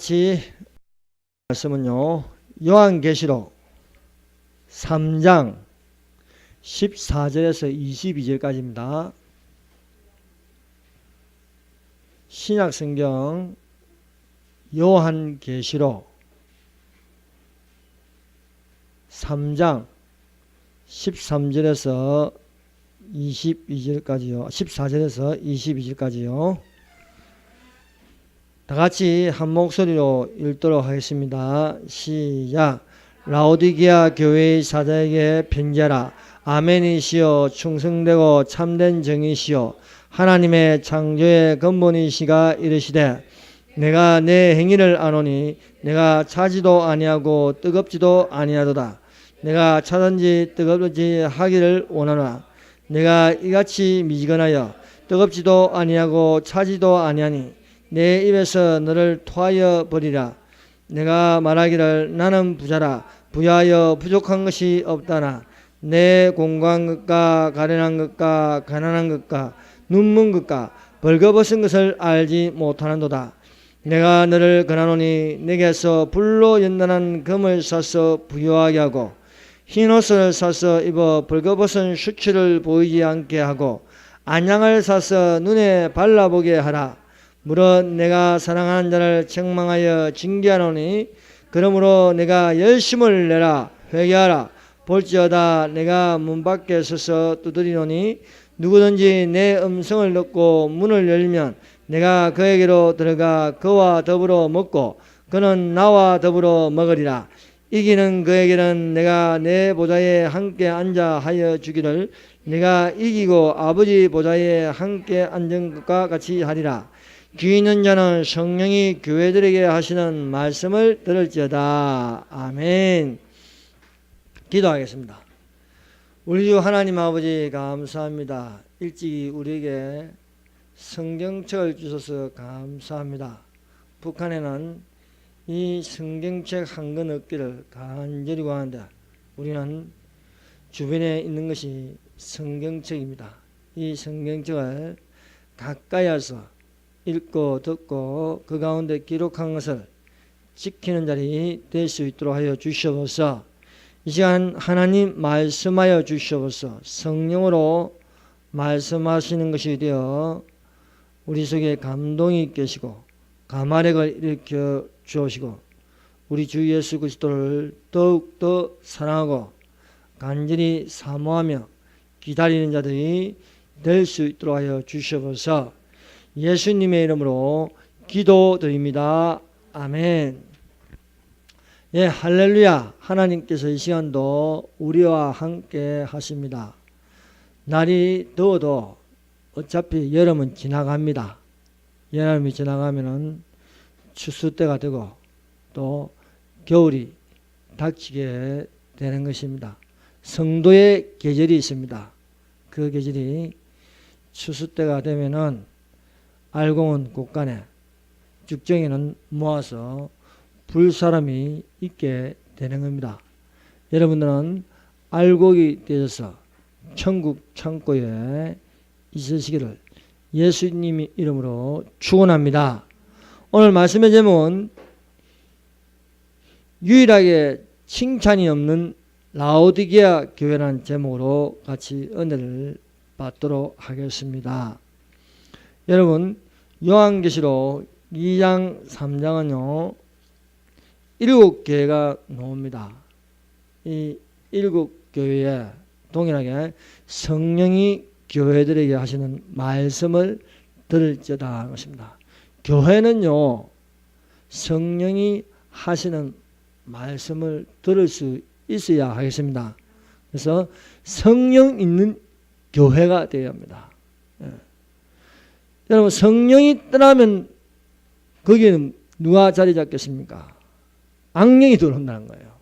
같이 말씀은요, 요한계시록 3장 14절에서 22절까지입니다. 신약성경 요한계시록 3장 13절에서 22절까지요. 14절에서 22절까지요. 다 같이 한 목소리로 읽도록 하겠습니다. 시작. 라오디게아 교회의 사자에게 편지하라. 아멘이시여, 충성되고 참된 정이시여, 하나님의 창조의 근본이시가 이르시되, 내가 내 행위를 아노니 내가 차지도 아니하고 뜨겁지도 아니하도다. 내가 차든지 뜨겁든지 하기를 원하노라. 내가 이같이 미지근하여 뜨겁지도 아니하고 차지도 아니하니 내 입에서 너를 토하여 버리라. 내가 말하기를 나는 부자라. 부여하여 부족한 것이 없다나 내 공고한 것과 가련한 것과 가난한 것과 눈먼 것과 벌거벗은 것을 알지 못하는도다. 내가 너를 권하노니 내게서 불로 연단한 금을 사서 부유하게 하고 흰옷을 사서 입어 벌거벗은 수치를 보이지 않게 하고 안양을 사서 눈에 발라보게 하라. 무릇 내가 사랑하는 자를 책망하여 징계하노니 그러므로 내가 열심을 내라. 회개하라. 볼지어다 내가 문 밖에 서서 두드리노니 누구든지 내 음성을 듣고 문을 열면 내가 그에게로 들어가 그와 더불어 먹고 그는 나와 더불어 먹으리라. 이기는 그에게는 내가 내 보좌에 함께 앉아 하여 주기를 내가 이기고 아버지 보좌에 함께 앉은 것과 같이 하리라. 귀 있는 자는 성령이 교회들에게 하시는 말씀을 들을지어다. 아멘. 기도하겠습니다. 우리 주 하나님 아버지 감사합니다. 일찍이 우리에게 성경책을 주셔서 감사합니다. 북한에는 이 성경책 한 권 얻기를 간절히 구하는데 우리는 주변에 있는 것이 성경책입니다. 이 성경책을 가까이 와서 읽고 듣고 그 가운데 기록한 것을 지키는 자리 될 수 있도록 하여 주시옵소서. 이 시간 하나님 말씀하여 주시옵소서. 성령으로 말씀하시는 것이 되어 우리 속에 감동이 계시고 감화력을 일으켜 주시고 우리 주 예수 그리스도를 더욱더 사랑하고 간절히 사모하며 기다리는 자들이 될 수 있도록 하여 주시옵소서. 예수님의 이름으로 기도드립니다. 아멘. 예, 할렐루야. 하나님께서 이 시간도 우리와 함께 하십니다. 날이 더워도 어차피 여름은 지나갑니다. 여름이 지나가면은 추수 때가 되고 또 겨울이 닥치게 되는 것입니다. 성도의 계절이 있습니다. 그 계절이 추수 때가 되면은 알공은 곳간에 죽정이는 모아서 불사람이 있게 되는 겁니다. 여러분들은 알곡이 되어서 천국 창고에 있으시기를 예수님의 이름으로 축원합니다. 오늘 말씀의 제목은 유일하게 칭찬이 없는 라오디게아 교회라는 제목으로 같이 은혜를 받도록 하겠습니다. 여러분, 요한계시록 2장 3장은요 7교회가 나옵니다. 이 7교회에 동일하게 성령이 교회들에게 하시는 말씀을 들을지어다 하는 것입니다. 교회는요 성령이 하시는 말씀을 들을 수 있어야 하겠습니다. 그래서 성령 있는 교회가 되어야 합니다. 여러분, 성령이 떠나면 거기에는 누가 자리 잡겠습니까? 악령이 들어온다는 거예요.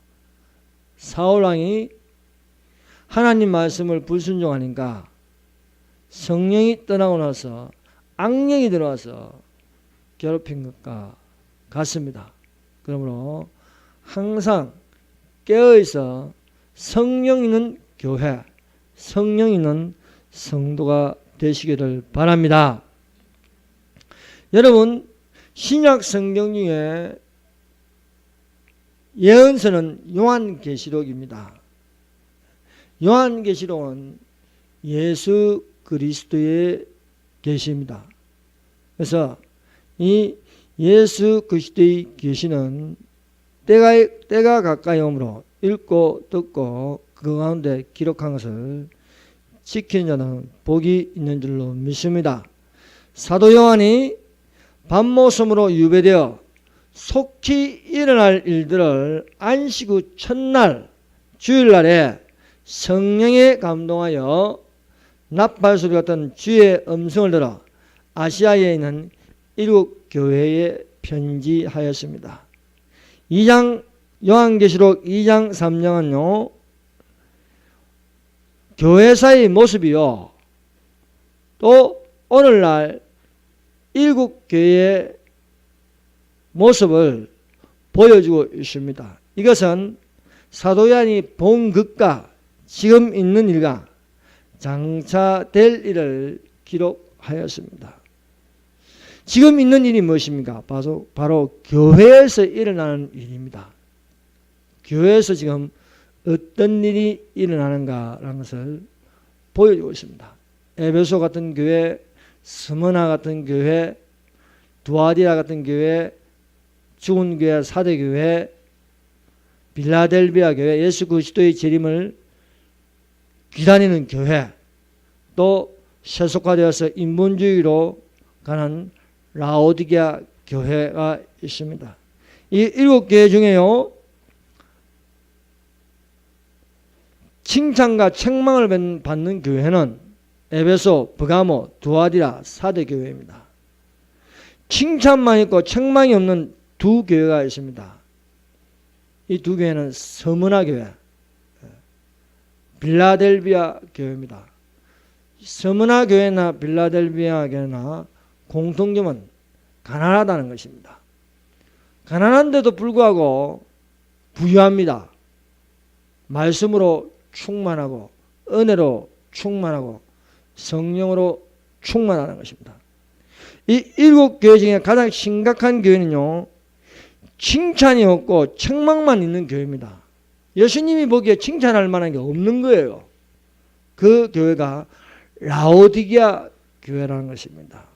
사울왕이 하나님 말씀을 불순종하니까 성령이 떠나고 나서 악령이 들어와서 괴롭힌 것과 같습니다. 그러므로 항상 깨어있어 성령 있는 교회, 성령 있는 성도가 되시기를 바랍니다. 여러분, 신약 성경 중에 예언서는 요한계시록입니다. 요한계시록은 예수 그리스도의 계시입니다. 그래서 이 예수 그리스도의 계시는 때가 가까이 오므로 읽고 듣고 그 가운데 기록한 것을 지키는 자는 복이 있는 줄로 믿습니다. 사도 요한이 밤모섬으로 유배되어 속히 일어날 일들을 안식 후 첫날 주일날에 성령에 감동하여 나팔소리 같은 주의 음성을 들어 아시아에 있는 일곱 교회에 편지하였습니다. 2장 요한계시록 2장 3장은요 교회사의 모습이요 또 오늘날 일곱 교회의 모습을 보여주고 있습니다. 이것은 사도 요한이 본 것과 지금 있는 일과 장차 될 일을 기록하였습니다. 지금 있는 일이 무엇입니까? 바로 교회에서 일어나는 일입니다. 교회에서 지금 어떤 일이 일어나는가라는 것을 보여주고 있습니다. 에베소 같은 교회, 스무나 같은 교회, 두아디라 같은 교회, 죽은 교회, 사대교회, 빌라델비아 교회, 예수 그리스도의 재림을 기다리는 교회, 또 세속화되어서 인본주의로 가는 라오디게아 교회가 있습니다. 이 일곱 교회 중에요 칭찬과 책망을 받는 교회는 에베소, 브가모, 두아디라, 사대교회입니다. 칭찬만 있고 책망이 없는 두 교회가 있습니다. 이 두 교회는 서문화 교회, 빌라델비아 교회입니다. 서문화 교회나 빌라델비아 교회나 공통점은 가난하다는 것입니다. 가난한데도 불구하고 부유합니다. 말씀으로 충만하고 은혜로 충만하고 성령으로 충만하는 것입니다. 이 일곱 교회 중에 가장 심각한 교회는요 칭찬이 없고 책망만 있는 교회입니다. 예수님이 보기에 칭찬할 만한 게 없는 거예요. 그 교회가 라오디게아 교회라는 것입니다.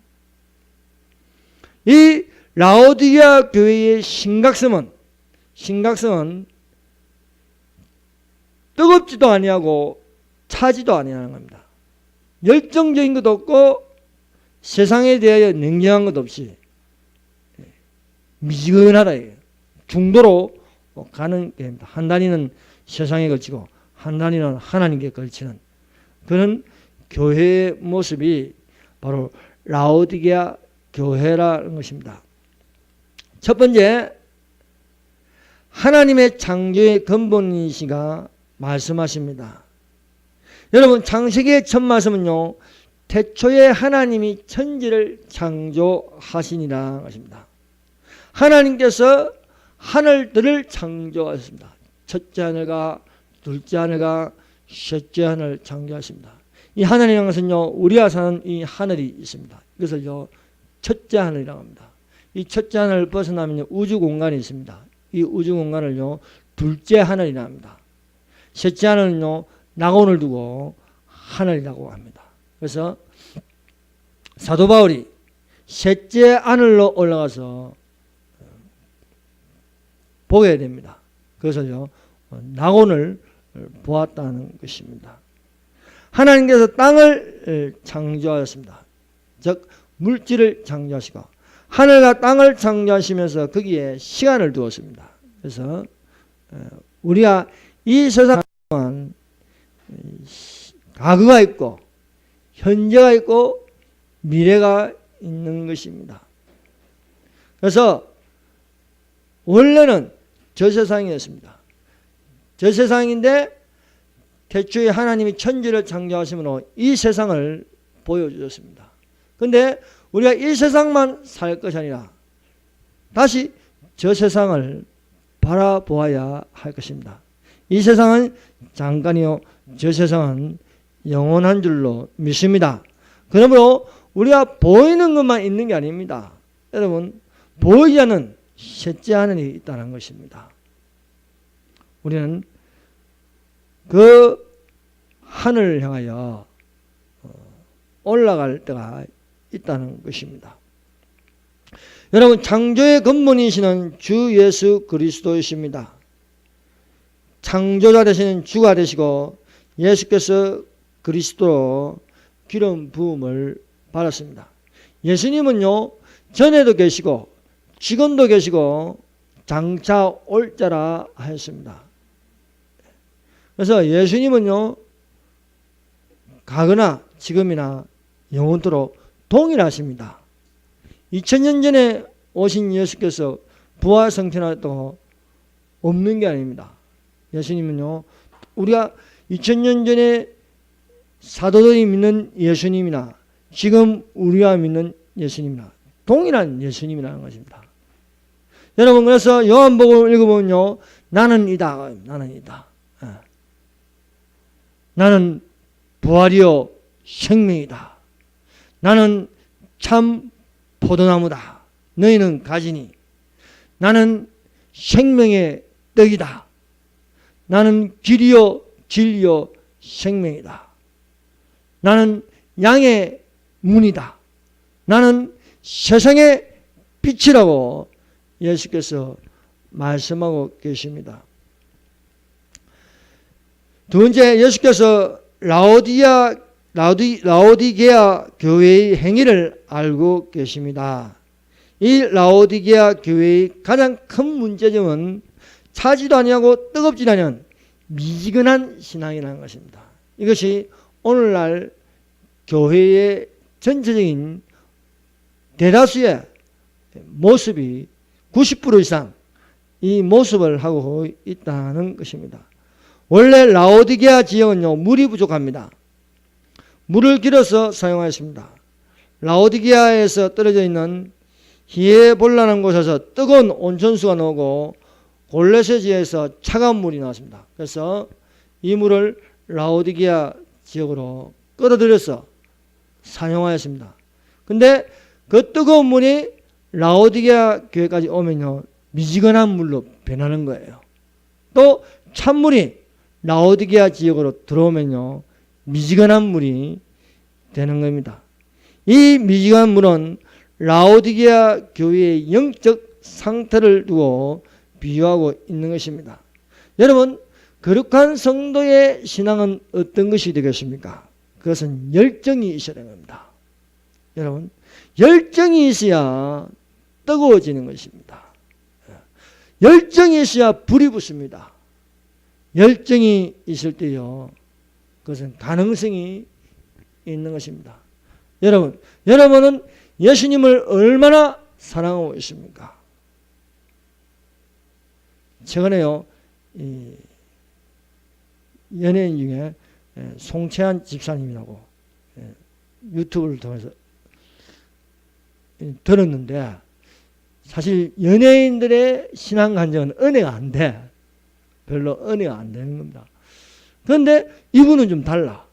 이 라오디게아 교회의 심각성은 뜨겁지도 아니하고 차지도 아니하는 겁니다. 열정적인 것도 없고 세상에 대하여 냉정한 것도 없이 미지근하다. 중도로 가는 게입니다. 한 다리는 세상에 걸치고 한 다리는 하나님께 걸치는 그런 교회의 모습이 바로 라오디게아 교회라는 것입니다. 첫 번째, 하나님의 창조의 근본이시가 말씀하십니다. 여러분 창세기의 첫 말씀은요 태초에 하나님이 천지를 창조하시니라 것입니다. 하나님께서 하늘들을 창조하셨습니다. 첫째 하늘과 둘째 하늘과 셋째 하늘 창조하십니다. 이 하늘이라는 것은요 우리가 사는 이 하늘이 있습니다. 이것을요 첫째 하늘이라고 합니다. 이 첫째 하늘을 벗어나면 우주 공간이 있습니다. 이 우주 공간을요 둘째 하늘이라고 합니다. 셋째 하늘은요 낙원을 두고 하늘이라고 합니다. 그래서 사도 바울이 셋째 하늘로 올라가서 보게 됩니다. 그것을요 낙원을 보았다는 것입니다. 하나님께서 땅을 창조하셨습니다. 즉 물질을 창조하시고 하늘과 땅을 창조하시면서 거기에 시간을 두었습니다. 그래서 우리가 이 세상은 과거가 있고 현재가 있고 미래가 있는 것입니다. 그래서 원래는 저 세상이었습니다. 저 세상인데 태초에 하나님이 천지를 창조하심으로 이 세상을 보여주셨습니다. 그런데 우리가 이 세상만 살 것이 아니라 다시 저 세상을 바라보아야 할 것입니다. 이 세상은 잠깐이요 저 세상은 영원한 줄로 믿습니다. 그러므로 우리가 보이는 것만 있는 게 아닙니다. 여러분 보이지 않는 셋째 하늘이 있다는 것입니다. 우리는 그 하늘을 향하여 올라갈 때가 있다는 것입니다. 여러분, 창조의 근본이시는 주 예수 그리스도이십니다. 창조자 되시는 주가 되시고 예수께서 그리스도로 기름 부음을 받았습니다. 예수님은요, 전에도 계시고 지금도 계시고 장차 올 자라 하였습니다. 그래서 예수님은요, 과거나 지금이나 영원토록 동일하십니다. 2000년 전에 오신 예수께서 부활 성천하였다고 없는 게 아닙니다. 예수님은요, 우리가 2000년 전에 사도들이 믿는 예수님이나 지금 우리가 믿는 예수님이나 동일한 예수님이라는 것입니다. 여러분, 그래서 요한복음 읽어보면요, 나는 이다. 나는 이다. 나는 부활이요 생명이다. 나는 참 포도나무다. 너희는 가지니. 나는 생명의 떡이다. 나는 길이요 진리요 생명이다. 나는 양의 문이다. 나는 세상의 빛이라고 예수께서 말씀하고 계십니다. 두 번째, 예수께서 라오디게아 교회의 행위를 알고 계십니다. 이 라오디게아 교회의 가장 큰 문제점은 차지도 아니하고 뜨겁지도 않은 미지근한 신앙이라는 것입니다. 이것이 오늘날 교회의 전체적인 대다수의 모습이 90% 이상 이 모습을 하고 있다는 것입니다. 원래 라오디게아 지역은요, 물이 부족합니다. 물을 길어서 사용하였습니다. 라오디게아에서 떨어져 있는 히에볼라는 곳에서 뜨거운 온천수가 나오고 골레세지에서 차가운 물이 나왔습니다. 그래서 이 물을 라오디게아 지역으로 끌어들여서 사용하였습니다. 근데 그 뜨거운 물이 라오디게아 교회까지 오면요, 미지근한 물로 변하는 거예요. 또 찬물이 라오디게아 지역으로 들어오면요, 미지근한 물이 되는 겁니다. 이 미지근한 물은 라오디게아 교회의 영적 상태를 두고 비유하고 있는 것입니다. 여러분, 거룩한 성도의 신앙은 어떤 것이 되겠습니까? 그것은 열정이 있어야 되는 겁니다. 여러분, 열정이 있어야 뜨거워지는 것입니다. 열정이 있어야 불이 붙습니다. 열정이 있을 때요, 그것은 가능성이 있는 것입니다. 여러분은 예수님을 얼마나 사랑하고 있습니까? 최근에요, 연예인 중에 송채한 집사님이라고 유튜브를 통해서 들었는데, 사실 연예인들의 신앙 간증은 은혜가 안 돼. 별로 은혜가 안 되는 겁니다. 그런데 이분은 좀 달라.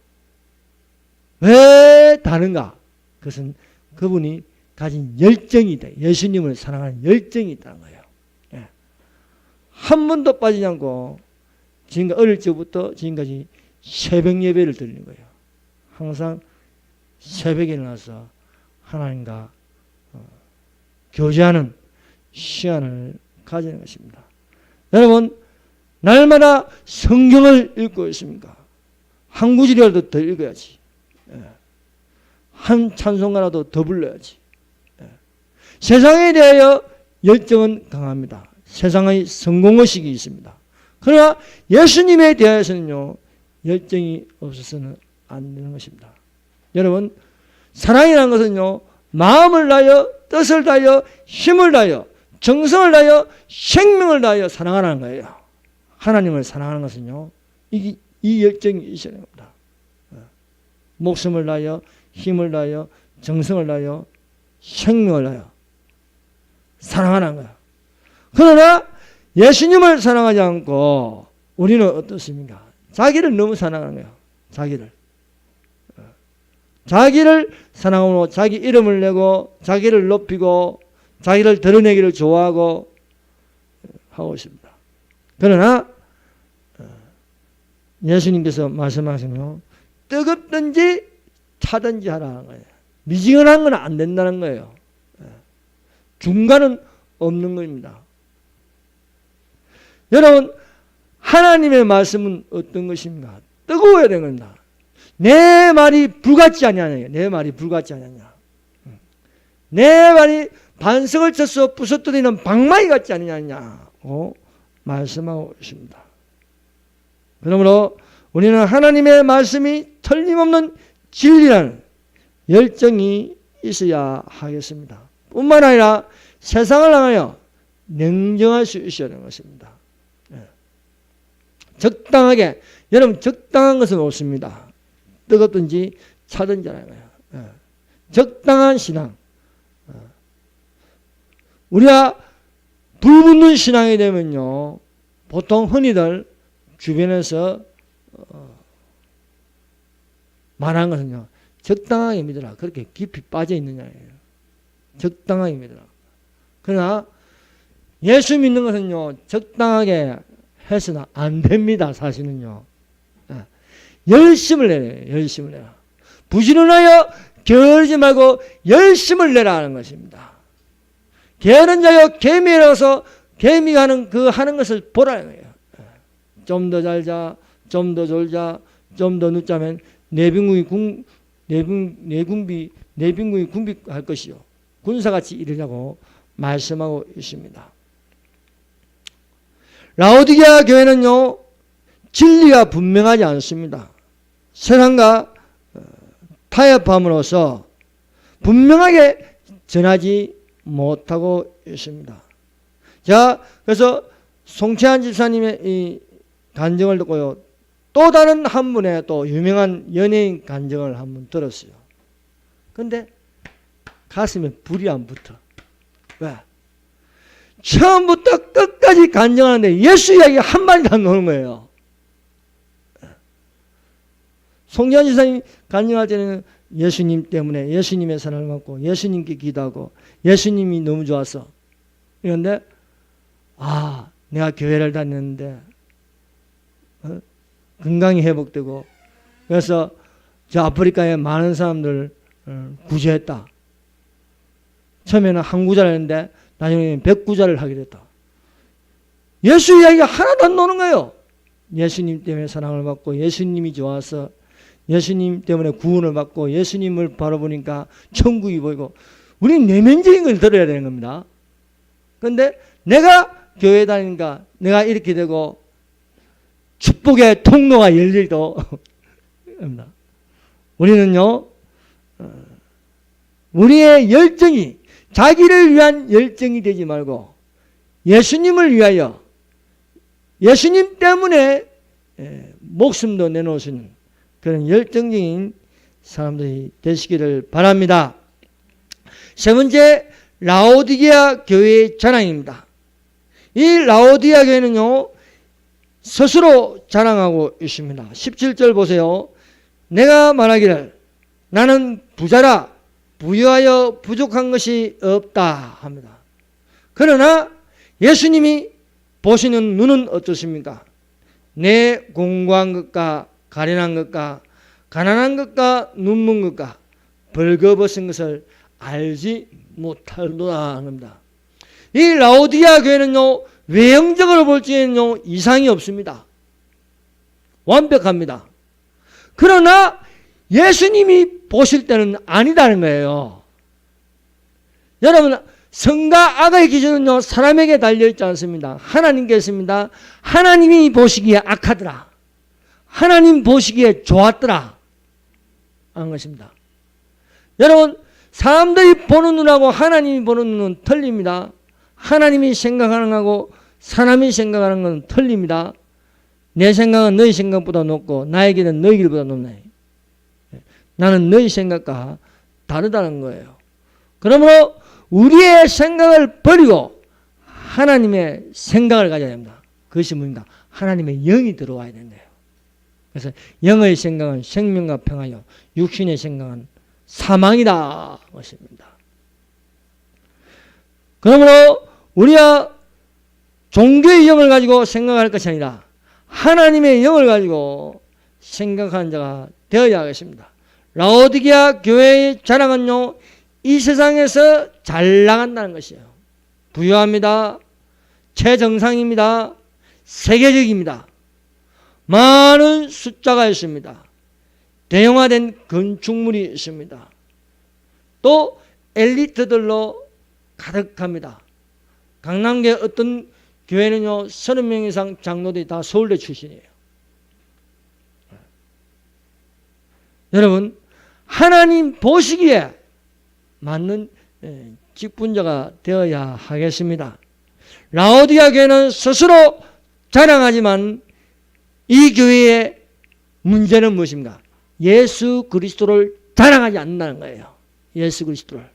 왜 다른가? 그것은 그분이 가진 열정이 돼. 예수님을 사랑하는 열정이 있다는 거예요. 예. 한 번도 빠지지 않고 지금까지 어릴 적부터 지금까지 새벽 예배를 드리는 거예요. 항상 새벽에 일어나서 하나님과 교제하는 시간을 가지는 것입니다. 여러분, 날마다 성경을 읽고 있습니까? 한 구절이라도 더 읽어야지. 한 찬송가라도 더 불러야지. 세상에 대하여 열정은 강합니다. 세상의 성공의식이 있습니다. 그러나 예수님에 대해서는요, 열정이 없어서는 안 되는 것입니다. 여러분, 사랑이라는 것은요, 마음을 다하여 뜻을 다하여 힘을 다하여 정성을 다하여 생명을 다하여 사랑하라는 거예요. 하나님을 사랑하는 것은요, 이 열정이 있어야 됩니다. 목숨을 다하여 힘을 다하여 정성을 다하여 생명을 다하여 사랑하는 거예요. 그러나 예수님을 사랑하지 않고 우리는 어떻습니까? 자기를 너무 사랑하는 거예요. 자기를 사랑하고 자기 이름을 내고 자기를 높이고 자기를 드러내기를 좋아하고 하고 있습니다. 그러나 예수님께서 말씀하시면 뜨겁든지 차든지 하라는 거예요. 미지근한 건 안 된다는 거예요. 중간은 없는 겁니다. 여러분, 하나님의 말씀은 어떤 것입니까? 뜨거워야 되는 겁니다. 내 말이 불같지 않냐냐. 내 말이 불같지 않냐. 내 말이 반석을 쳐서 부서뜨리는 방망이 같지 않냐고 말씀하고 있습니다. 그러므로 우리는 하나님의 말씀이 틀림없는 진리라는 열정이 있어야 하겠습니다. 뿐만 아니라 세상을 향하여 냉정할 수 있어야 하는 것입니다. 적당하게, 여러분 적당한 것은 없습니다. 뜨겁든지 차든지 하는 거예요. 적당한 신앙. 우리가 불붙는 신앙이 되면요, 보통 흔히들 주변에서 말하는 것은요, 적당하게 믿으라. 그렇게 깊이 빠져 있느냐예요. 적당하게 믿으라. 그러나 예수 믿는 것은요, 적당하게 해서는 안 됩니다. 사실은요. 열심을 내라. 열심을 내라. 부지런하여 게으르지 말고 열심을 내라 하는 것입니다. 게으른 자여 개미라서 개미가 하는 그 하는 것을 보라는 거예요. 좀 더 잘자, 좀 더 졸자, 좀 더 늦자면 내빈궁이 군비할 것이요. 군사같이 이르려고 말씀하고 있습니다. 라오디게아 교회는요, 진리가 분명하지 않습니다. 세상과 타협함으로써 분명하게 전하지 못하고 있습니다. 자, 그래서 송채한 집사님의 이 간증을 듣고요, 또 다른 한 분의 또 유명한 연예인 간증을 한번 들었어요. 근데 가슴에 불이 안 붙어. 왜? 처음부터 끝까지 간증하는데 예수 이야기 한마디도 안 나오는 거예요. 송재환 지사님 간증할 때는 예수님 때문에 예수님의 사랑을 받고 예수님께 기도하고 예수님이 너무 좋았어. 그런데 내가 교회를 다녔는데 건강이 회복되고 그래서 저 아프리카에 많은 사람들 구제했다. 처음에는 한 구자를 했는데 나중에 100구자를 하게 됐다. 예수 이야기가 하나도 안 나오는 거예요. 예수님 때문에 사랑을 받고 예수님이 좋아서 예수님 때문에 구원을 받고 예수님을 바라보니까 천국이 보이고 우리는 내면적인 걸 들어야 되는 겁니다. 그런데 내가 교회 다니니까 내가 이렇게 되고 축복의 통로가 열리도 우리는요, 우리의 열정이 자기를 위한 열정이 되지 말고 예수님을 위하여 예수님 때문에 목숨도 내놓으시는 그런 열정적인 사람들이 되시기를 바랍니다. 세 번째, 라오디게아 교회의 자랑입니다. 이 라오디게아 교회는요, 스스로 자랑하고 있습니다. 17절 보세요. 내가 말하기를 나는 부자라 부유하여 부족한 것이 없다 합니다. 그러나 예수님이 보시는 눈은 어떻습니까? 내 공고한 것과 가련한 것과 가난한 것과 눈먼 것과 벌거벗은 것을 알지 못하노라 합니다. 이 라오디게아 교회는요, 외형적으로 볼 때는요, 이상이 없습니다. 완벽합니다. 그러나 예수님이 보실 때는 아니다는 거예요. 여러분, 성과 악의 기준은요, 사람에게 달려있지 않습니다. 하나님께 있습니다. 하나님이 보시기에 악하더라. 하나님 보시기에 좋았더라. 하는 것입니다. 여러분, 사람들이 보는 눈하고 하나님이 보는 눈은 틀립니다. 하나님이 생각하는 거하고 사람이 생각하는 건 틀립니다. 내 생각은 너희 생각보다 높고 나의 길은 너희 길보다 높네. 나는 너희 생각과 다르다는 거예요. 그러므로 우리의 생각을 버리고 하나님의 생각을 가져야 됩니다. 그것이 뭡니까? 하나님의 영이 들어와야 된대요. 그래서 영의 생각은 생명과 평화요, 육신의 생각은 사망이다 것입니다. 그러므로 우리가 종교의 영을 가지고 생각할 것이 아니라 하나님의 영을 가지고 생각하는 자가 되어야 하겠습니다. 라오디게아 교회의 자랑은요, 이 세상에서 잘 나간다는 것이에요. 부유합니다. 최정상입니다. 세계적입니다. 많은 숫자가 있습니다. 대형화된 건축물이 있습니다. 또 엘리트들로 가득합니다. 강남계 어떤 교회는요 30명 이상 장로들이 다 서울대 출신이에요. 여러분, 하나님 보시기에 맞는 직분자가 되어야 하겠습니다. 라오디게아 교회는 스스로 자랑하지만 이 교회의 문제는 무엇입니까? 예수 그리스도를 자랑하지 않는다는 거예요. 예수 그리스도를.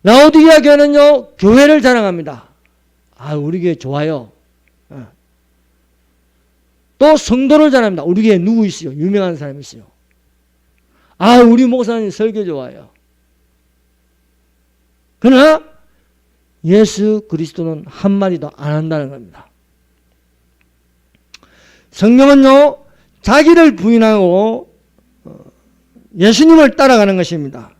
라오디게아 교회는요 교회를 자랑합니다. 아, 우리 교회 좋아요. 또 성도를 자랑합니다. 우리 교회 누구 있어요? 유명한 사람이 있어요. 아, 우리 목사님 설교 좋아요. 그러나 예수 그리스도는 한마디도 안 한다는 겁니다. 성령은요 자기를 부인하고 예수님을 따라가는 것입니다.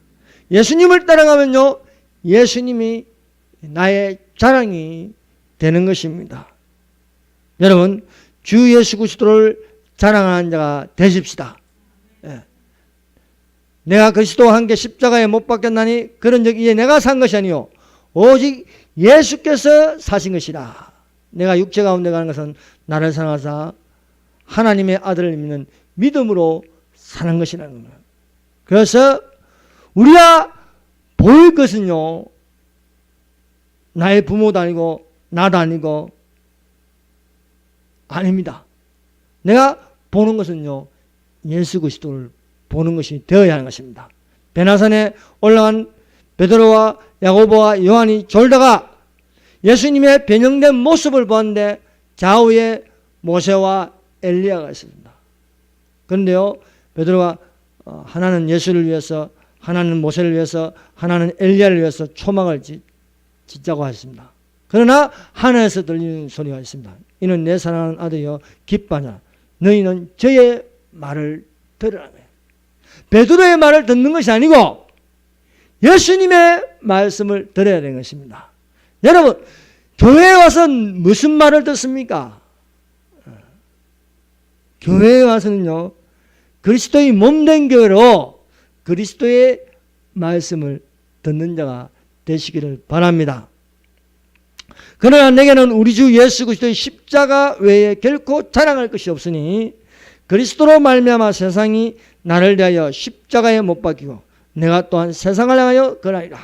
예수님을 따라가면요 예수님이 나의 자랑이 되는 것입니다. 여러분, 주 예수 그리스도를 자랑하는 자가 되십시다. 내가 그리스도와 함께 십자가에 못 박혔나니 그런 적 이제 내가 산 것이 아니요 오직 예수께서 사신 것이라. 내가 육체 가운데 가는 것은 나를 사랑하사 하나님의 아들을 믿는 믿음으로 사는 것이라는 겁니다. 그래서 우리가 보일 것은요 나의 부모도 아니고 나도 아니고 아닙니다. 내가 보는 것은요 예수 그리스도를 보는 것이 되어야 하는 것입니다. 베나산에 올라간 베드로와 야고보와 요한이 졸다가 예수님의 변형된 모습을 보았는데 좌우에 모세와 엘리야가 있습니다. 그런데요 베드로가 하나는 예수를 위해서, 하나는 모세를 위해서, 하나는 엘리야를 위해서 초막을 짓자고 하였습니다. 그러나 하늘에서 들리는 소리가 있습니다. 이는 내 사랑하는 아들이여 기뻐하냐. 너희는 저의 말을 들으라. 베드로의 말을 듣는 것이 아니고 예수님의 말씀을 들어야 되는 것입니다. 여러분, 교회에 와서 무슨 말을 듣습니까? 교회에 와서는요 그리스도의 몸된 교회로 그리스도의 말씀을 듣는 자가 되시기를 바랍니다. 그러나 내게는 우리 주 예수 그리스도의 십자가 외에 결코 자랑할 것이 없으니 그리스도로 말미암아 세상이 나를 대하여 십자가에 못 박히고 내가 또한 세상을 향하여 그러하리라.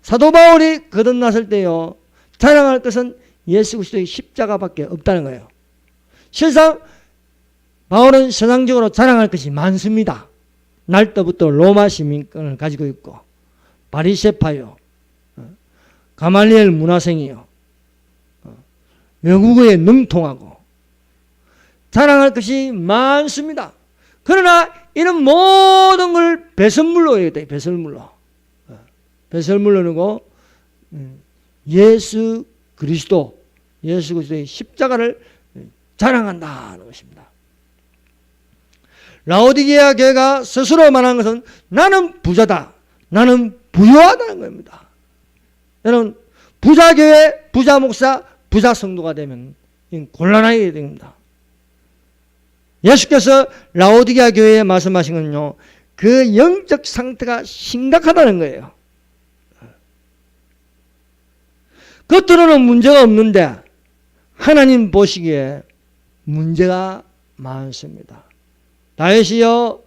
사도 바울이 거듭났을 때요 자랑할 것은 예수 그리스도의 십자가밖에 없다는 거예요. 실상 바울은 세상적으로 자랑할 것이 많습니다. 날 때부터 로마 시민권을 가지고 있고 바리새파요, 가말리엘 문화생이요, 외국어에 능통하고 자랑할 것이 많습니다. 그러나 이런 모든 걸 배설물로 해야 돼요. 배설물로. 배설물로는고 예수 그리스도의 십자가를 자랑한다는 것입니다. 라오디게아 교회가 스스로 말한 것은 나는 부자다, 나는 부유하다는 겁니다. 여러분, 부자 교회, 부자 목사, 부자 성도가 되면 곤란하게 됩니다. 예수께서 라오디게아 교회에 말씀하신 건요 그 영적 상태가 심각하다는 거예요. 겉으로는 문제가 없는데 하나님 보시기에 문제가 많습니다. 다윗이요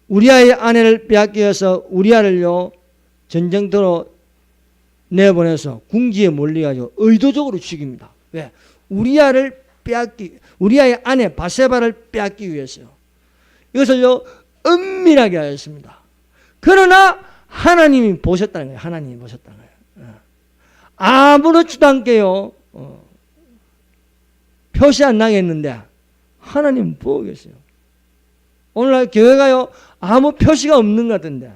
우리아의 아내를 빼앗기 위해서 우리아를요 전쟁터로 내보내서 궁지에 몰려가지고 의도적으로 죽입니다. 왜? 우리아의 아내 바세바를 빼앗기 위해서요. 이것을요 은밀하게 하였습니다. 그러나 하나님이 보셨다는 거예요. 하나님이 보셨다는 거예요. 아무렇지도 않게요 표시 안 나게 했는데 하나님 보고 계세요. 오늘날 교회가요 아무 표시가 없는 것 같은데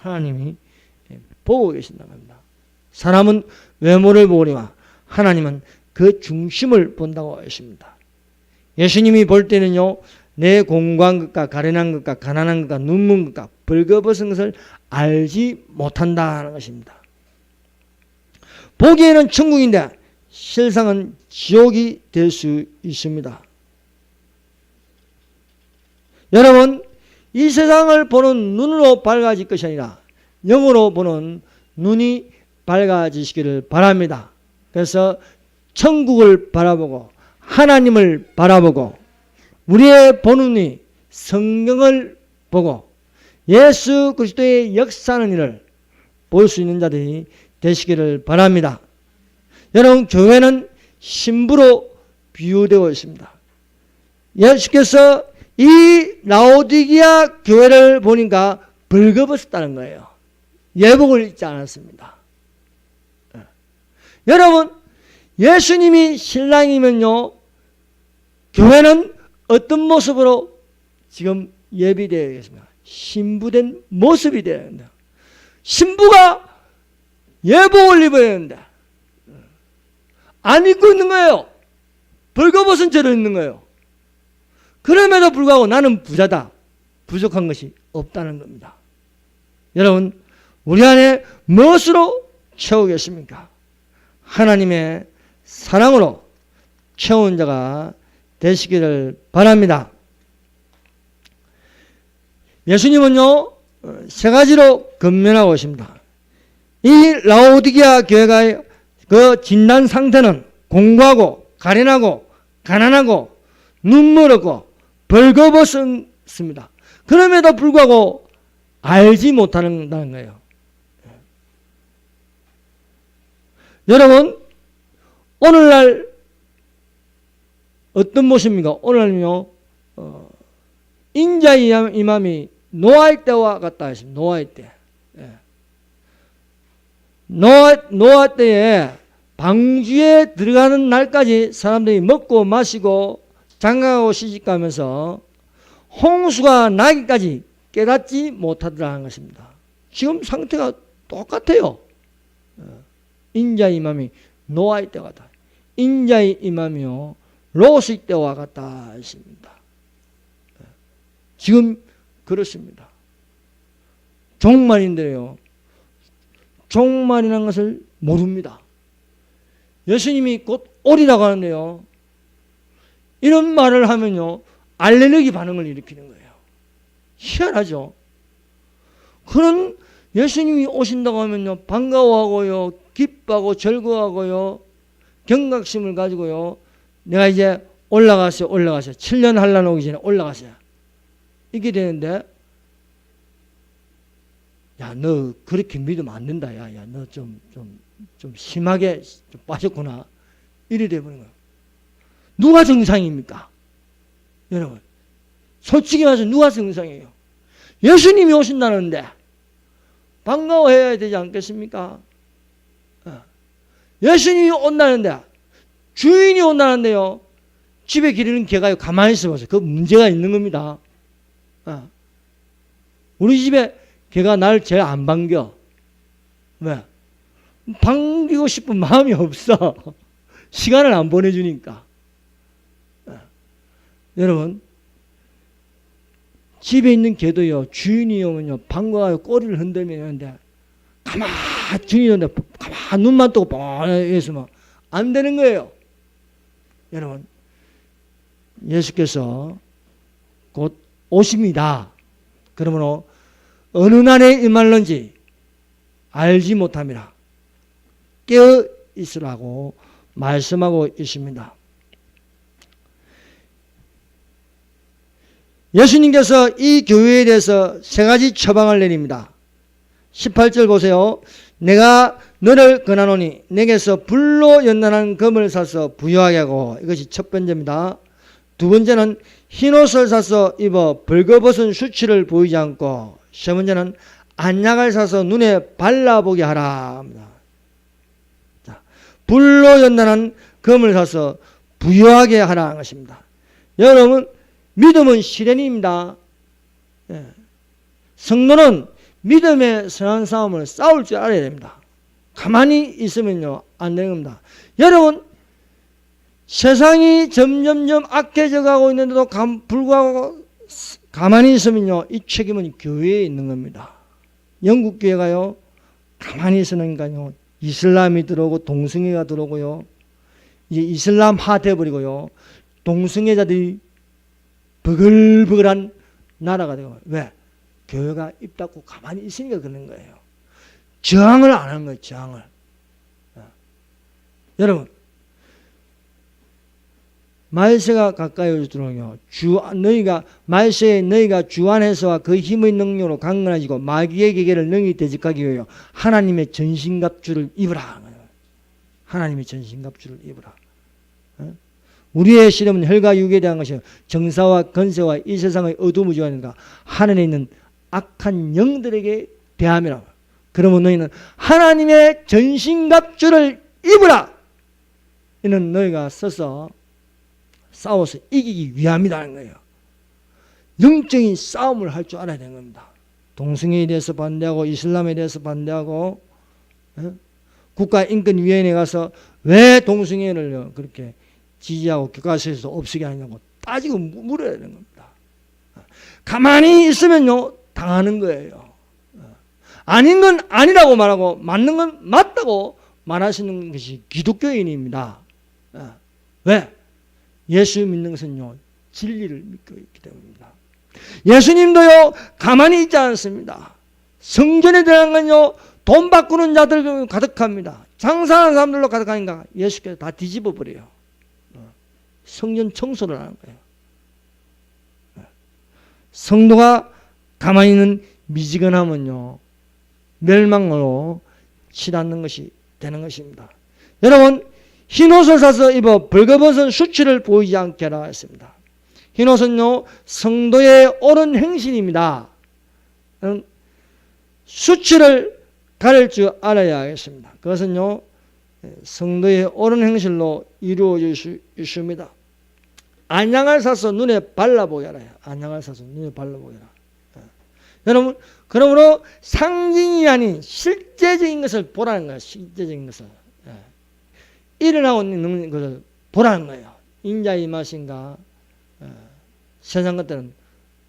하나님이 보고 계신다고 합니다. 사람은 외모를 보거니와 하나님은 그 중심을 본다고 했습니다. 예수님이 볼 때는요, 내 공고한 것과 가련한 것과 가난한 것과 눈먼 것과 벌거벗은 것을 알지 못한다는 것입니다. 보기에는 천국인데 실상은 지옥이 될 수 있습니다. 여러분, 이 세상을 보는 눈으로 밝아질 것이 아니라 영으로 보는 눈이 밝아지시기를 바랍니다. 그래서 천국을 바라보고 하나님을 바라보고 우리의 보는 눈이 성경을 보고 예수 그리스도의 역사하는 일을 볼 수 있는 자들이 되시기를 바랍니다. 여러분, 교회는 신부로 비유되어 있습니다. 예수께서 이 라오디게아 교회를 보니까 벌거벗었다는 거예요. 예복을 입지 않았습니다. 여러분, 예수님이 신랑이면요, 교회는 어떤 모습으로 지금 예비되어 있습니까? 신부된 모습이 되어야 된다. 신부가 예복을 입어야 되는데 안 입고 있는 거예요. 벌거벗은 채로 있는 거예요. 그럼에도 불구하고 나는 부자다, 부족한 것이 없다는 겁니다. 여러분, 우리 안에 무엇으로 채우겠습니까? 하나님의 사랑으로 채운 자가 되시기를 바랍니다. 예수님은요, 세 가지로 권면하고 있습니다. 이 라오디게아 교회가 그 진단 상태는 공고하고 가련하고 가난하고 눈멀었고 벌거벗었습니다. 그럼에도 불구하고 알지 못한다는 거예요. 여러분, 오늘날 어떤 모습입니까? 오늘은요, 인자 이맘이 노아의 때와 같다 했습니다. 노아의 때. 노아 때에 방주에 들어가는 날까지 사람들이 먹고 마시고 장가가고 시집가면서 홍수가 나기까지 깨닫지 못하더라는 것입니다. 지금 상태가 똑같아요. 인자의 이맘이 노아의 때와 같다. 인자의 이맘이요, 롯의 때와 같다 했습니다. 지금 그렇습니다. 종말인데요, 종말이라는 것을 모릅니다. 예수님이 곧 오리라고 하는데요, 이런 말을 하면요, 알레르기 반응을 일으키는 거예요. 희한하죠? 그런 예수님이 오신다고 하면요, 반가워하고요, 기뻐하고 즐거워하고요, 경각심을 가지고요, 내가 이제 올라가세요. 7년 한란 오기 전에 올라가세요. 이게 되는데, 야, 너 그렇게 믿으면 안 된다. 야, 너 좀 심하게 좀 빠졌구나. 이래 돼버린 거예요. 누가 정상입니까? 여러분, 솔직히 말해서 누가 정상이에요? 예수님이 오신다는데 반가워해야 되지 않겠습니까? 예수님이 온다는데, 주인이 온다는데요, 집에 기르는 개가요, 가만히 있어보세요. 그 문제가 있는 겁니다. 우리 집에 개가 날 제일 안 반겨. 왜? 반기고 싶은 마음이 없어. 시간을 안 보내주니까. 여러분, 집에 있는 개도요, 주인이 오면요, 반가워요, 꼬리를 흔들면 되는데, 주인이 오는데, 가만 눈만 뜨고 뻔히 있으면 안 되는 거예요. 여러분, 예수께서 곧 오십니다. 그러므로 어느 날에 임할런지 알지 못함이라 깨어 있으라고 말씀하고 있습니다. 예수님께서 이 교회에 대해서 세 가지 처방을 내립니다. 18절 보세요. 내가 너를 권하노니 내게서 불로 연단한 금을 사서 부유하게 하고, 이것이 첫 번째입니다. 두 번째는 흰옷을 사서 입어 벌거벗은 수치를 보이지 않고, 세 번째는 안약을 사서 눈에 발라보게 하라. 자, 불로 연단한 금을 사서 부유하게 하라는 것입니다. 여러분, 믿음은 시련입니다. 성도는 믿음의 선한 싸움을 싸울 줄 알아야 됩니다. 가만히 있으면요 안 되는 겁니다. 여러분, 세상이 점점점 악해져 가고 있는데도 불구하고 가만히 있으면요 이 책임은 교회에 있는 겁니다. 영국 교회가요 가만히 있으니까요 이슬람이 들어오고 동성애가 들어오고요, 이제 이슬람화 돼버리고요, 동성애자들이 버글버글한 나라가 되고. 왜? 교회가 입 닫고 가만히 있으니까 그런 거예요. 저항을 안 하는 거예요. 저항을. 여러분, 말세가 가까이 올수록요 너희가 말세에 너희가 주 안에서와 그 힘의 능력으로 강건해지고 마귀의 계계를 능히 대적하기 위하여 하나님의 전신갑주를 입으라. 하나님의 전신갑주를 입으라. 우리의 시름은 혈과 육에 대한 것이요 정사와 건세와 이 세상의 어둠을 주하니까 하늘에 있는 악한 영들에게 대함이라. 그러면 너희는 하나님의 전신갑주를 입으라. 이는 너희가 서서 싸워서 이기기 위함이라는 거예요. 영적인 싸움을 할 줄 알아야 되는 겁니다. 동성애에 대해서 반대하고 이슬람에 대해서 반대하고, 국가인권위원회에 가서 왜 동성애를 그렇게 지지하고 교과서에서 없애게 하냐고 따지고 물어야 되는 겁니다. 가만히 있으면요 당하는 거예요. 아닌 건 아니라고 말하고 맞는 건 맞다고 말하시는 것이 기독교인입니다. 왜? 예수 믿는 것은요 진리를 믿고 있기 때문입니다. 예수님도요 가만히 있지 않습니다. 성전에 들어간 건요 돈 바꾸는 자들 가득합니다. 장사하는 사람들로 가득하니까 예수께서 다 뒤집어 버려요. 성전 청소를 하는 거예요. 성도가 가만히 있는 미지근함은요 멸망으로 치닫는 것이 되는 것입니다. 여러분, 흰옷을 사서 입어 벌거벗은 수치를 보이지 않게 하라 했습니다. 흰옷은요 성도의 옳은 행실입니다. 수치를 가릴 줄 알아야 하겠습니다. 그것은요 성도의 옳은 행실로 이루어질 수 있습니다. 안양을 사서 눈에 발라보게 하라. 안양을 사서 눈에 발라보게 하라. 여러분, 그러므로 상징이 아닌 실제적인 것을 보라는 거예요. 실제적인 것을. 일어나고 있는 것을 보라는 거예요. 인자의 맛인가, 세상 것들은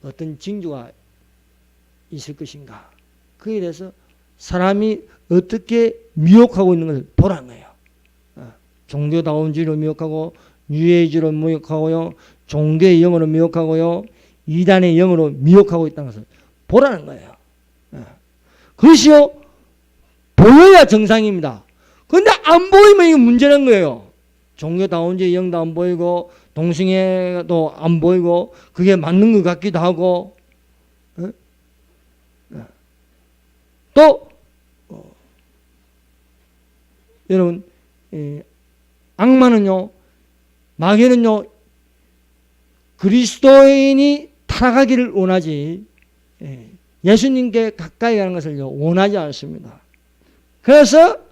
어떤 징조가 있을 것인가. 그에 대해서 사람이 어떻게 미혹하고 있는 것을 보라는 거예요. 종교다운주의로 미혹하고 유해주의로 미혹하고요, 종교의 영으로 미혹하고요, 이단의 영으로 미혹하고 있다는 것을 보라는 거예요. 그것이요 보여야 정상입니다. 그런데 안 보이면 이게 문제는 거예요. 종교다운주의 영도 안 보이고 동성애도 안 보이고 그게 맞는 것 같기도 하고, 또 여러분, 악마는요, 마귀는요 그리스도인이 타락하기를 원하지 예수님께 가까이 가는 것을 원하지 않습니다. 그래서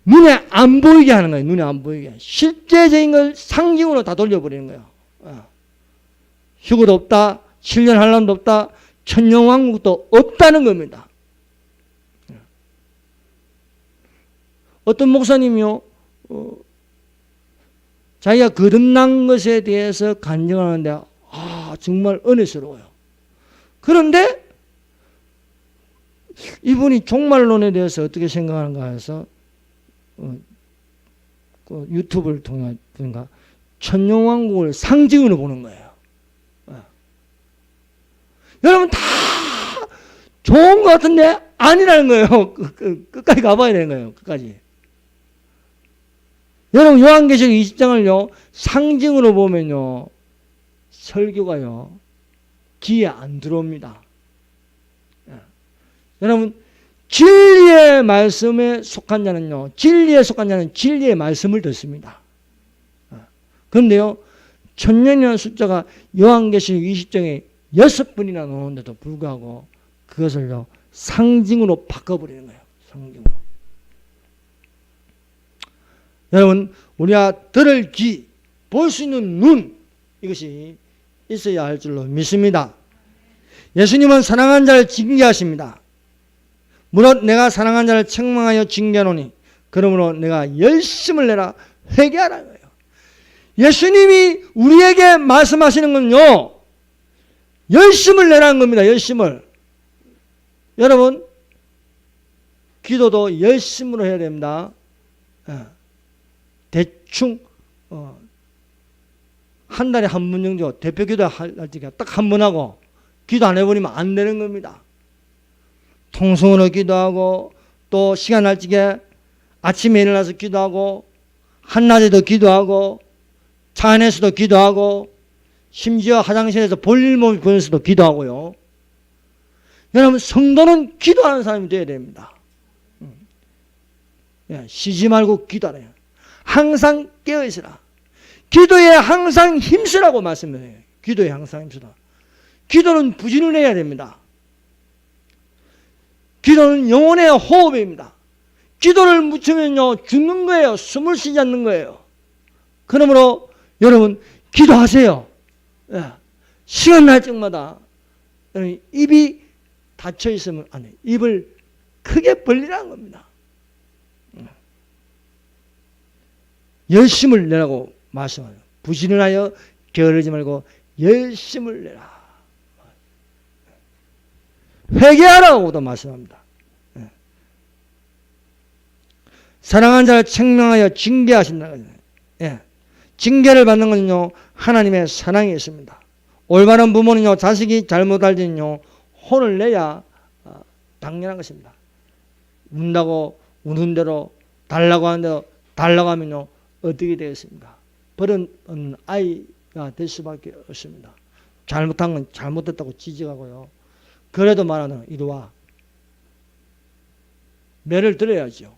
눈에 안 보이게 하는 거예요. 눈에 안 보이게. 실제적인 걸 상징으로 다 돌려버리는 거예요. 휴거도 없다, 7년 한란도 없다, 천년왕국도 없다는 겁니다. 어떤 목사님이요, 자기가 거듭난 것에 대해서 간증하는데 정말 은혜스러워요. 그런데 이분이 종말론에 대해서 어떻게 생각하는가 해서 그 유튜브를 통해 보니까 천년왕국을 상징으로 보는 거예요. 여러분, 다 좋은 것 같은데 아니라는 거예요. 끝까지 가봐야 되는 거예요. 끝까지. 여러분, 요한계시록 20장을요 상징으로 보면요 설교가요 귀에 안 들어옵니다. 여러분, 진리의 말씀에 속한 자는요, 진리에 속한 자는 진리의 말씀을 듣습니다. 그런데요, 천년이라는 숫자가 요한계시록 20장에 6번이나 나오는데도 불구하고 그것을요 상징으로 바꿔버리는 거예요. 상징으로. 여러분, 우리가 들을 귀, 볼 수 있는 눈, 이것이 있어야 할 줄로 믿습니다. 예수님은 사랑하는 자를 징계하십니다. 무릇 내가 사랑한 자를 책망하여 징계하노니 그러므로 내가 열심을 내라 회개하라는 거예요. 예수님이 우리에게 말씀하시는 건요, 열심을 내라는 겁니다. 열심을. 여러분, 기도도 열심으로 해야 됩니다. 대충 한 달에 한 번 정도 대표 기도 할 때 딱 한 번 하고 기도 안 해버리면 안 되는 겁니다. 통성으로 기도하고 또 시간 날 적에 아침에 일어나서 기도하고 한낮에도 기도하고 차 안에서도 기도하고 심지어 화장실에서 볼일몸 보면서도 기도하고요. 여러분, 성도는 기도하는 사람이 되어야 됩니다. 쉬지 말고 기도하래요. 항상 깨어있으라. 기도에 항상 힘쓰라고 말씀해요. 기도에 항상 힘쓰라. 기도는 부진을 해야 됩니다. 기도는 영혼의 호흡입니다. 기도를 묻히면요, 죽는 거예요. 숨을 쉬지 않는 거예요. 그러므로 여러분, 기도하세요. 시간 날 적마다 입이 닫혀 있으면 안 돼. 입을 크게 벌리라는 겁니다. 열심을 내라고 말씀하죠. 부진을 하여 게으르지 말고 열심을 내라. 회개하라고도 말씀합니다. 사랑한 자를 책망하여 징계하신다는 거예요. 징계를 받는 것은요, 하나님의 사랑이 있습니다. 올바른 부모는요, 자식이 잘못할 때는요, 혼을 내야 당연한 것입니다. 운다고 우는 대로, 달라고 하는 대로 달라고 하면요, 어떻게 되겠습니까? 버릇없는 아이가 될 수밖에 없습니다. 잘못한 건 잘못됐다고 지적하고요. 그래도 말하는 이리 와. 매를 들어야죠.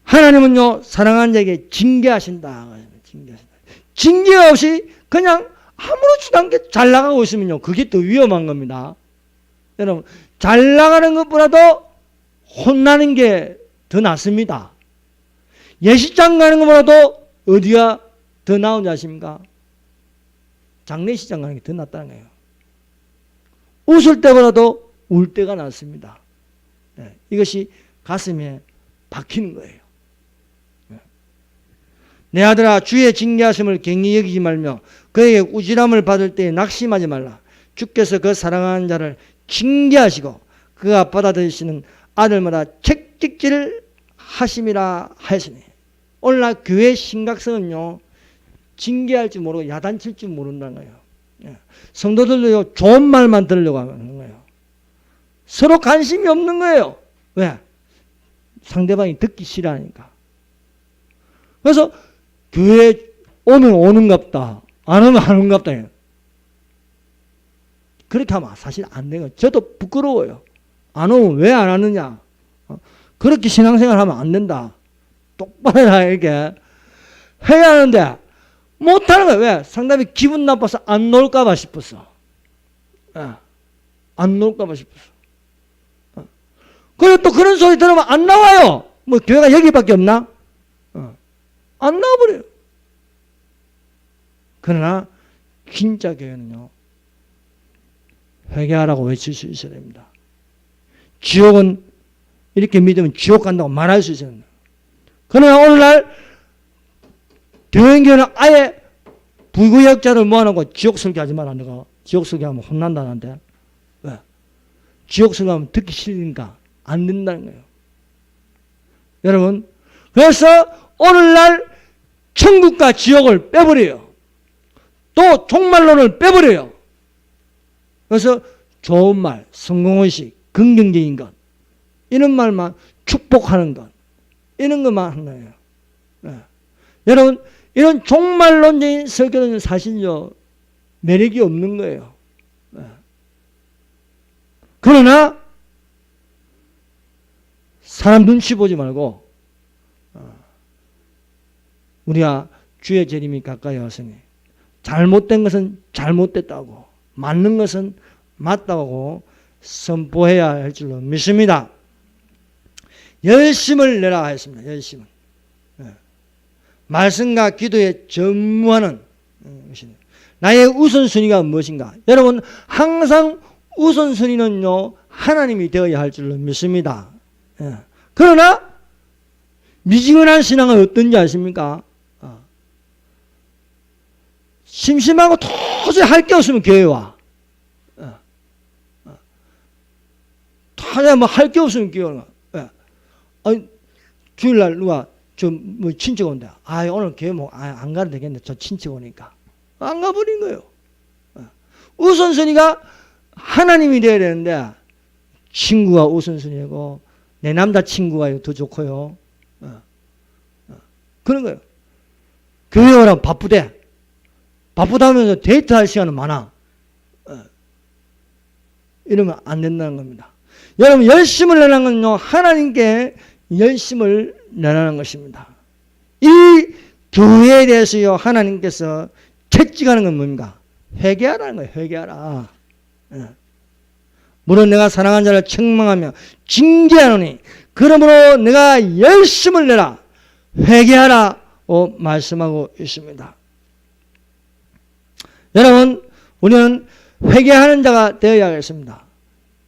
하나님은요, 사랑하는 자에게 징계하신다. 징계 없이 그냥 아무렇지도 않게 잘 나가고 있으면요, 그게 더 위험한 겁니다. 여러분, 잘 나가는 것보다도 혼나는 게 더 낫습니다. 예식장 가는 것보다도 어디가 더 나은지 아십니까? 장례식장 가는 게 더 낫다는 거예요. 웃을 때보다도 울 때가 낫습니다. 이것이 가슴에 박히는 거예요. 내 아들아, 주의 징계하심을 경히 여기지 말며 그에게 꾸지람을 받을 때에 낙심하지 말라. 주께서 그 사랑하는 자를 징계하시고 그가 받아들이시는 아들마다 책찍질을 하심이라 하였으니. 오늘날 교회의 심각성은요, 징계할 줄 모르고 야단칠 줄 모른다는 거예요. 성도들도요, 좋은 말만 들으려고 하는 거예요. 서로 관심이 없는 거예요. 왜? 상대방이 듣기 싫어하니까. 그래서 교회에 오면 오는갑다, 안 오면 안 오는갑다. 그렇게 하면 사실 안 되는 거예요. 저도 부끄러워요. 안 오면 왜 안 하느냐. 그렇게 신앙생활 하면 안 된다. 똑바로 해라, 이렇게 해야 하는데 못하는 거예요. 왜? 상당히 기분 나빠서 안 놀까봐 싶었어. 안 놀까봐 싶었어. 그리고 또 그런 소리 들으면 안 나와요. 뭐 교회가 여기밖에 없나? 안 나와버려요. 그러나 진짜 교회는요, 회개하라고 외칠 수 있어야 됩니다. 지옥은 이렇게 믿으면 지옥 간다고 말할 수 있어야 됩니다. 그러나 오늘날 교회는 아예 불구역자를 모아놓고 지옥 설교하지 마라. 내가 지옥 설교하면 혼난다는데. 왜? 지옥 설교하면 듣기 싫으니까 안 된다는 거예요. 여러분, 그래서 오늘날 천국과 지옥을 빼버려요. 또 종말론을 빼버려요. 그래서 좋은 말, 성공의식, 긍정적인 것, 이런 말만 축복하는 것, 이런 것만 하는 거예요. 여러분, 이런 종말론적인 설교는 사실요, 매력이 없는 거예요. 그러나 사람 눈치 보지 말고 우리가 주의 재림이 가까이 왔으니 잘못된 것은 잘못됐다고, 맞는 것은 맞다고 선포해야 할 줄로 믿습니다. 열심을 내라 했습니다. 열심을. 말씀과 기도에 전무하는 것이네요. 나의 우선순위가 무엇인가? 여러분, 항상 우선순위는요 하나님이 되어야 할 줄로 믿습니다. 예. 그러나 미지근한 신앙은 어떤지 아십니까? 심심하고 도저히 할 게 없으면 교회 와. 도저히 뭐 할 게 없으면 교회 와. 아니, 주일날 누가 뭐 친척 온다. 오늘 교회 뭐 안 가도 되겠네. 저 친척 오니까. 안 가버린 거예요. 우선순위가 하나님이 되어야 되는데 친구가 우선순위고 내 남자친구가 더 좋고요. 그런 거예요. 교회 오라면 바쁘대. 바쁘다면서 데이트할 시간은 많아. 이러면 안 된다는 겁니다. 여러분 열심을 내라는 건요 하나님께 열심을 내라는 것입니다. 이 교회에 대해서요 하나님께서 채찍하는 건 뭡니까? 회개하라는 거예요. 회개하라. 물론 내가 사랑하는 자를 책망하며 징계하노니 그러므로 내가 열심을 내라 회개하라고 말씀하고 있습니다. 여러분 우리는 회개하는 자가 되어야겠습니다.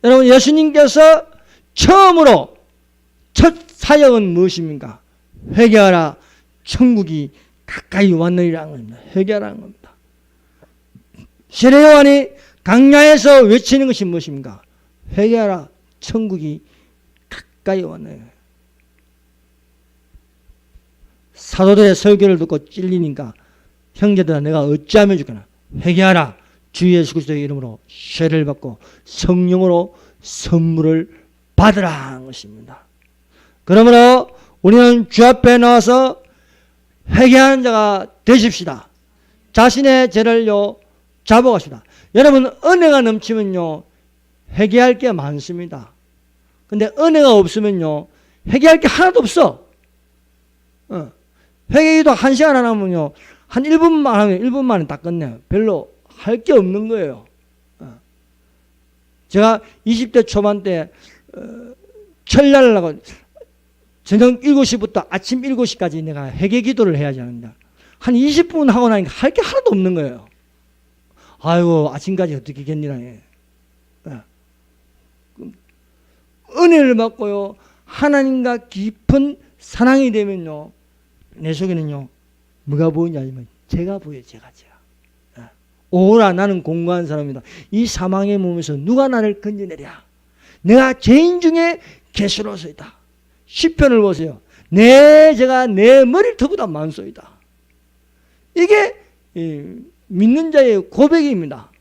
여러분 예수님께서 처음으로 첫 사역은 무엇입니까? 회개하라 천국이 가까이 왔느니라는 겁니다. 회개하라는 겁니다. 세례 요한이 강야에서 외치는 것이 무엇입니까? 회개하라 천국이 가까이 왔느니라. 사도들의 설교를 듣고 찔리니까 형제들아 내가 어찌하면 좋겠나? 회개하라 주 예수 그리스도의 이름으로 세례를 받고 성령으로 선물을 받으라 하는 것입니다. 그러므로 우리는 주 앞에 나와서 회개하는 자가 되십시다. 자신의 죄를요 잡아갑시다. 여러분 은혜가 넘치면요 회개할 게 많습니다. 근데 은혜가 없으면요 회개할 게 하나도 없어. 회개기도 1시간 안 하면요 한 1분만 하면 1분 만에 다 끝내요. 별로 할 게 없는 거예요. 제가 20대 초반 때 철야를 하고 저녁 7시부터 아침 7시까지 내가 회개 기도를 해야지 하는데 한 20분 하고 나니까 할 게 하나도 없는 거예요. 아이고 아침까지 어떻게 견디나. 은혜를 받고요 하나님과 깊은 사랑이 되면요 내 속에는요 뭐가 보이냐 하면 제가 보여요. 제가 오라 나는 공고한 사람이다. 이 사망의 몸에서 누가 나를 건져내랴. 내가 죄인 중에 괴수로서이다. 시편을 보세요. 내 죄가 내 머리털보다 많소이다. 이게 믿는 자의 고백입니다.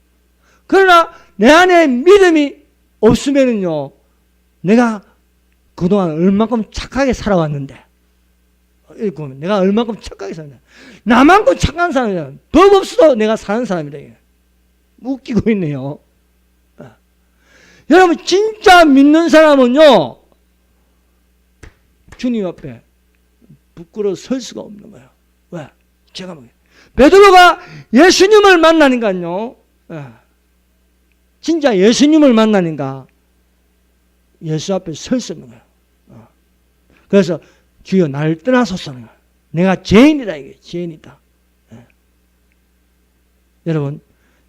그러나 내 안에 믿음이 없으면은요 내가 그동안 얼마큼 착하게 살아왔는데 내가 얼마큼 착하게 살았냐. 나만큼 착한 사람이야. 법 없어도 내가 사는 사람이다. 웃기고 있네요. 여러분 진짜 믿는 사람은요 주님 앞에 부끄러워 설 수가 없는 거예요. 왜? 제가 베드로가 예수님을 만나니까요 진짜 예수님을 만나니까 예수 앞에 설 수 없는 거예요. 그래서 주여 나를 떠나소서. 내가 죄인이다. 이게 죄인이다. 여러분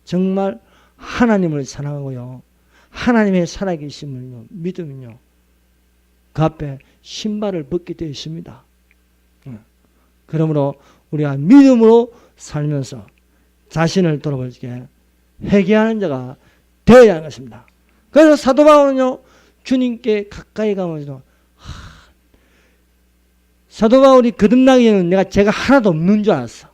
정말 하나님을 사랑하고요 하나님의 살아계심을 믿으면요 그 앞에 신발을 벗게 되어 있습니다. 그러므로 우리가 믿음으로 살면서 자신을 돌아보게 회개하는 자가 되어야 하는 것입니다. 그래서 사도 바울은요 주님께 가까이 가면서 사도 바울이 거듭나기에는 내가 죄가 하나도 없는 줄 알았어.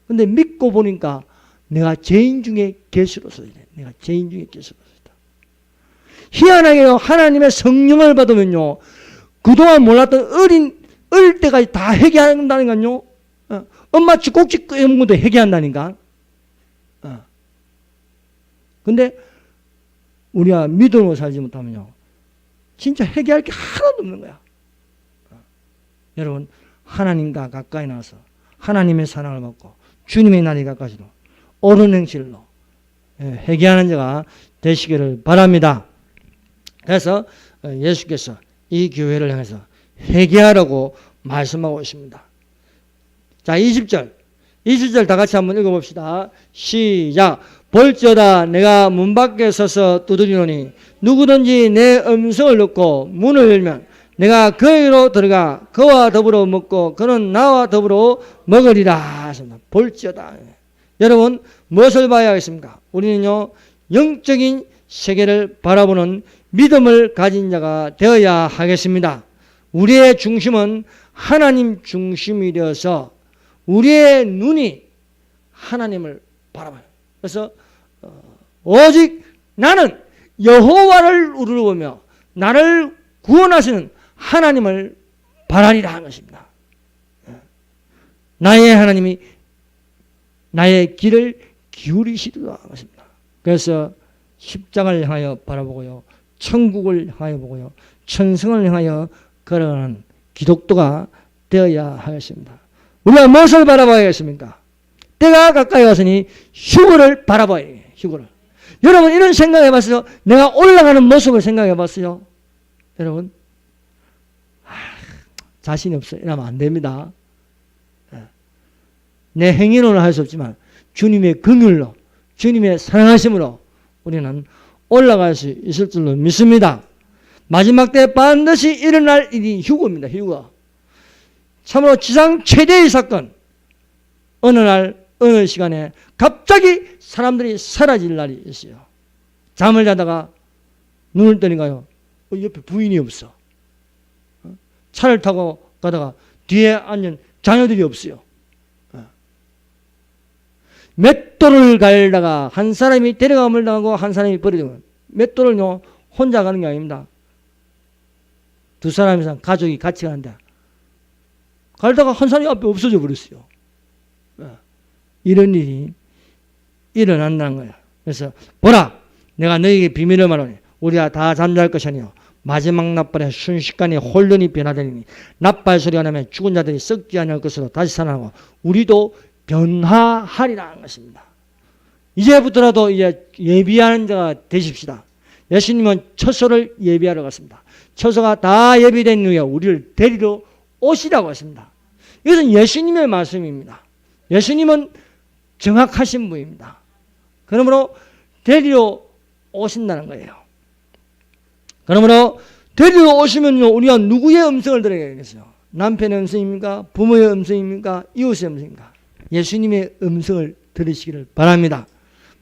근데 믿고 보니까 내가 죄인 중에 괴수로서이다. 내가 죄인 중에 괴수로서이다. 희한하게요 하나님의 성령을 받으면요 그동안 몰랐던 어릴 때까지 다 회개한다니까요. 엄마 쥐꼭지 끄는 것도 회개한다니까. 근데 우리가 믿음으로 살지 못하면요 진짜 회개할 게 하나도 없는 거야. 여러분 하나님과 가까이 나와서 하나님의 사랑을 받고 주님의 날이 가까이도 옳은 행실로 회개하는 자가 되시기를 바랍니다. 그래서 예수께서 이 교회를 향해서 회개하라고 말씀하고 있습니다. 자 20절 다 같이 한번 읽어봅시다. 시작. 볼지어다 내가 문 밖에 서서 두드리노니 누구든지 내 음성을 듣고 문을 열면 내가 그에게로 들어가 그와 더불어 먹고 그는 나와 더불어 먹으리라 하십니다. 볼지어다. 여러분 무엇을 봐야 하겠습니까? 우리는요 영적인 세계를 바라보는 믿음을 가진 자가 되어야 하겠습니다. 우리의 중심은 하나님 중심이 되어서 우리의 눈이 하나님을 바라봐요. 그래서 오직 나는 여호와를 우러보며 나를 구원하시는 하나님을 바라리라 하는 것입니다. 나의 하나님이 나의 길을 기울이시리라 하는 것입니다. 그래서 십자가를 향하여 바라보고요, 천국을 향하여 보고요, 천성을 향하여 걸어가는 기독교가 되어야 하겠습니다. 우리가 무엇을 바라봐야겠습니까? 때가 가까이 왔으니 휴거를 바라봐야 해요. 휴거를. 여러분 이런 생각해 봤어요? 내가 올라가는 모습을 생각해 봤어요? 여러분 자신이 없어요. 이러면 안 됩니다. 내 행위로는 할 수 없지만 주님의 긍휼로 주님의 사랑하심으로 우리는 올라갈 수 있을 줄로 믿습니다. 마지막 때 반드시 일어날 일이 휴거입니다. 휴거. 참으로 지상 최대의 사건. 어느 날 어느 시간에 갑자기 사람들이 사라질 날이 있어요. 잠을 자다가 눈을 뜨니까요 옆에 부인이 없어. 차를 타고 가다가 뒤에 앉은 자녀들이 없어요. 맷돌을 갈다가 한 사람이 데려감을 당하고 한 사람이 버리고, 맷돌을요 혼자 가는 게 아닙니다. 두 사람 이상 가족이 같이 가는데 갈다가 한 사람이 앞에 없어져 버렸어요. 이런 일이 일어난다는 거예요. 그래서 보라 내가 너희에게 비밀을 말하노니 우리가 다 잠잘 것이니요 마지막 나팔에 순식간에 혼돈이 변화되니 나팔 소리가 나면 죽은 자들이 썩지 않을 것으로 다시 살아나고 우리도 변화하리라 하는 것입니다. 이제부터라도 이제 예비하는 자가 되십시다. 예수님은 처소를 예비하러 갔습니다. 처소가 다 예비된 후에 우리를 데리러 오시라고 했습니다. 이것은 예수님의 말씀입니다. 예수님은 정확하신 분입니다. 그러므로 데리러 오신다는 거예요. 그러므로 데리러 오시면요 우리가 누구의 음성을 들어야겠어요? 남편의 음성입니까? 부모의 음성입니까? 이웃의 음성입니까? 예수님의 음성을 들으시기를 바랍니다.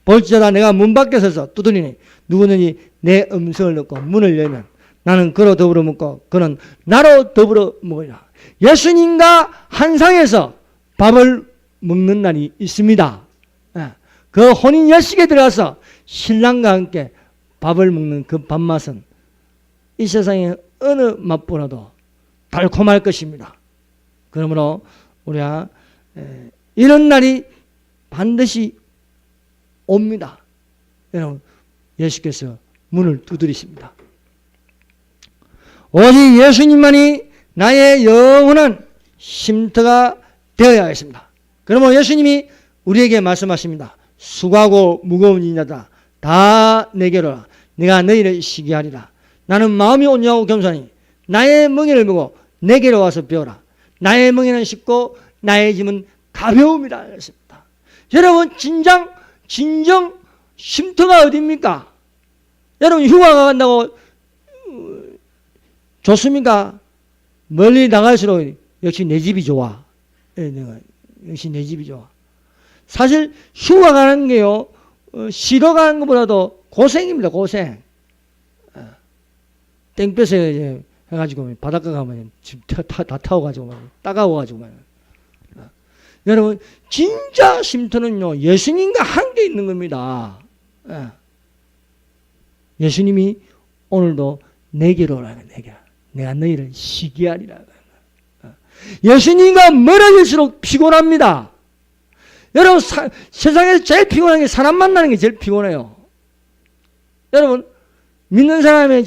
볼지어다 내가 문 밖에 서서 두드리니 누구든지 내 음성을 듣고 문을 열면 나는 그로 더불어 먹고 그는 나로 더불어 먹으리라. 예수님과 한 상에서 밥을 먹는 날이 있습니다. 그 혼인 예식에 들어가서 신랑과 함께 밥을 먹는 그 밥맛은 이 세상의 어느 맛보다도 달콤할 것입니다. 그러므로 우리가 이런 날이 반드시 옵니다. 여러분 예수께서 문을 두드리십니다. 오직 예수님만이 나의 영원한 쉼터가 되어야 하겠습니다. 그러면 예수님이 우리에게 말씀하십니다. 수고하고 무거운 자들아 다 내게로 오라. 내가 너희를 쉬게 하리라. 나는 마음이 온유하고 겸손하니 나의 멍에를 메고 내게로 와서 배우라. 나의 멍에는 쉽고 나의 짐은 가벼움이라 했습니다. 여러분 진정 쉼터가 어디입니까? 여러분 휴가 간다고 좋습니까? 멀리 나갈수록 역시 내 집이 좋아. 역시 내 집이 좋아. 사실 휴가 가는 게요 쉬러 가는 것보다도 고생입니다. 고생. 땡볕에 이제 해가지고 바닷가 가면 다 타워가지고 따가워가지고 여러분 진짜 쉼터는요 예수님과 함께 있는 겁니다. 예수님이 오늘도 내게로 오라. 내가 너희를 쉬게 하리라. 예수님과 멀어질수록 피곤합니다. 여러분 세상에서 제일 피곤한 게 사람 만나는 게 제일 피곤해요. 여러분 믿는 사람의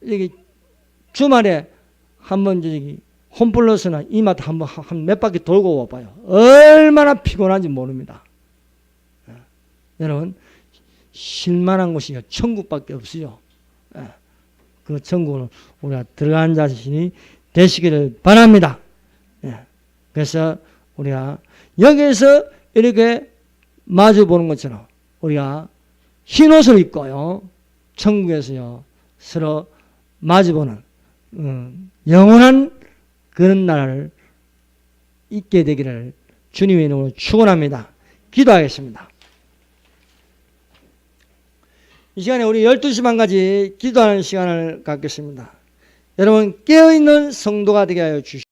여기 주말에 한번 홈플러스나 이마트 한번 한 몇 바퀴 돌고 와봐요. 얼마나 피곤한지 모릅니다. 여러분 실만한 곳이 천국밖에 없어요. 그 천국을 우리가 들어간 자신이 되시기를 바랍니다. 그래서 우리가 여기에서 이렇게 마주 보는 것처럼 우리가 흰 옷을 입고요, 천국에서요, 서로 마주보는 영원한 그런 날을 있게 되기를 주님의 이름으로 축원합니다. 기도하겠습니다. 이 시간에 우리 12시 반까지 기도하는 시간을 갖겠습니다. 여러분 깨어있는 성도가 되게 하여 주시옵소서.